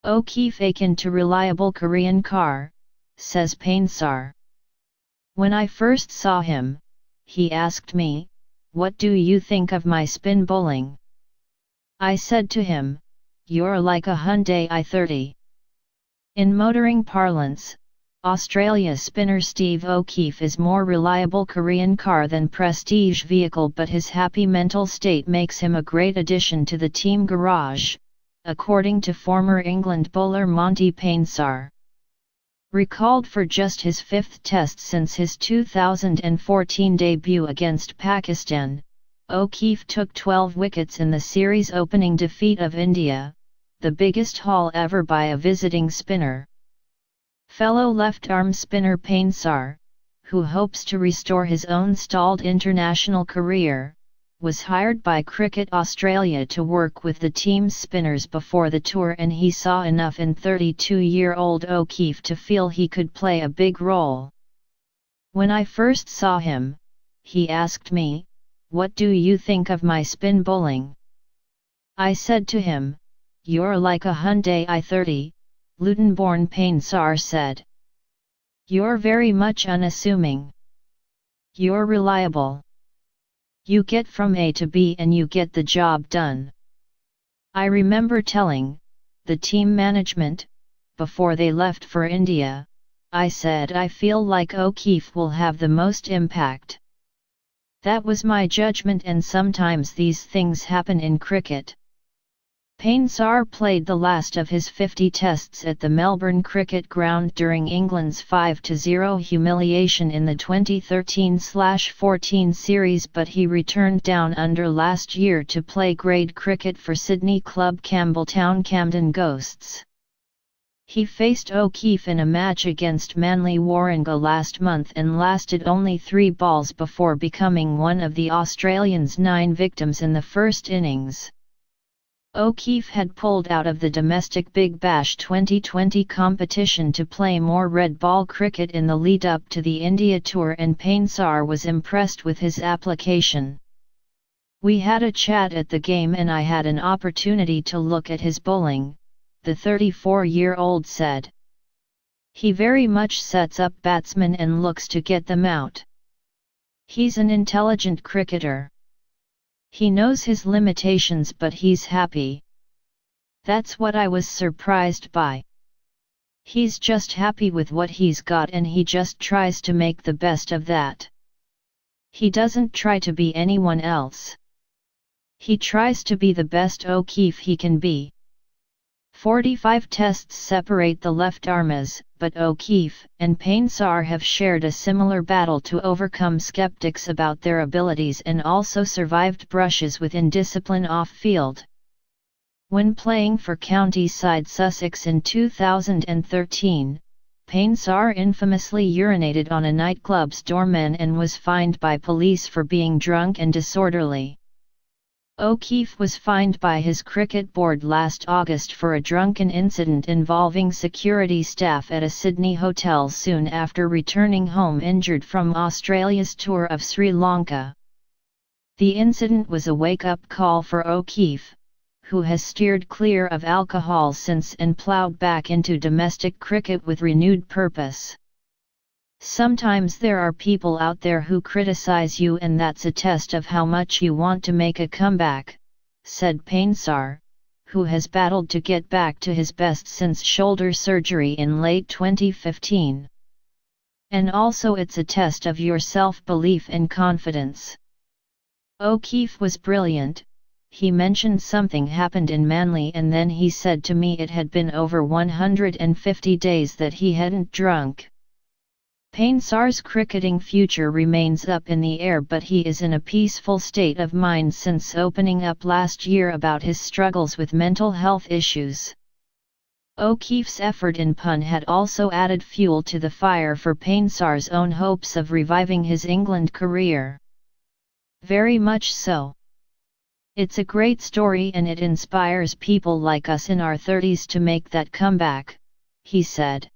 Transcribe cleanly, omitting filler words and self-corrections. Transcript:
OKeefe akin to reliable Korean car, says Panesar. When I first saw him, he asked me, "What do you think of my spin bowling?" I said to him, "You're like a Hyundai i30. In motoring parlance, Australia spinner Steve OKeefe is more reliable Korean car than prestige vehicle, but his happy mental state makes him a great addition to the team garage, according to former England bowler Monty Panesar. Recalled for just his fifth test since his 2014 debut against Pakistan, OKeefe took 12 wickets in the series opening defeat of India, the biggest haul ever by a visiting spinner. Fellow left-arm spinner Panesar, who hopes to restore his own stalled international career, was hired by Cricket Australia to work with the team's spinners before the tour, and he saw enough in 32-year-old OKeefe to feel he could play a big role. When I first saw him, he asked me, "What do you think of my spin bowling?" I said to him, "You're like a Hyundai i30, Luton-born Panesar said. You're very much unassuming. You're reliable. You get from A to B and you get the job done." I remember telling the team management, before they left for India, I said I feel like OKeefe will have the most impact. That was my judgment, and sometimes these things happen in cricket. Panesar played the last of his 50 tests at the Melbourne Cricket Ground during England's 5-0 humiliation in the 2013-14 series, but he returned down under last year to play grade cricket for Sydney club Campbelltown Camden Ghosts. He faced OKeefe in a match against Manly Warringah last month and lasted only 3 balls before becoming one of the Australians' 9 victims in the first innings. OKeefe had pulled out of the domestic Big Bash 2020 competition to play more red ball cricket in the lead-up to the India tour, and Panesar was impressed with his application. "We had a chat at the game and I had an opportunity to look at his bowling," the 34-year-old said. "He very much sets up batsmen and looks to get them out. He's an intelligent cricketer. He knows his limitations, but he's happy. That's what I was surprised by. He's just happy with what he's got and he just tries to make the best of that. He doesn't try to be anyone else. He tries to be the best OKeefe he can be." 45 tests separate the left-armers, but OKeefe and Panesar have shared a similar battle to overcome skeptics about their abilities and also survived brushes with indiscipline off-field. When playing for county side Sussex in 2013, Panesar infamously urinated on a nightclub's doorman and was fined by police for being drunk and disorderly. OKeefe was fined by his cricket board last August for a drunken incident involving security staff at a Sydney hotel soon after returning home injured from Australia's tour of Sri Lanka. The incident was a wake-up call for OKeefe, who has steered clear of alcohol since and ploughed back into domestic cricket with renewed purpose. "Sometimes there are people out there who criticize you, and that's a test of how much you want to make a comeback," said Panesar, who has battled to get back to his best since shoulder surgery in late 2015. "And also it's a test of your self-belief and confidence." OKeefe was brilliant. He mentioned something happened in Manly and then he said to me it had been over 150 days that he hadn't drunk. Panesar's cricketing future remains up in the air, but he is in a peaceful state of mind since opening up last year about his struggles with mental health issues. OKeefe's effort in pun had also added fuel to the fire for Panesar's own hopes of reviving his England career. "Very much so. It's a great story and it inspires people like us in our 30s to make that comeback," he said.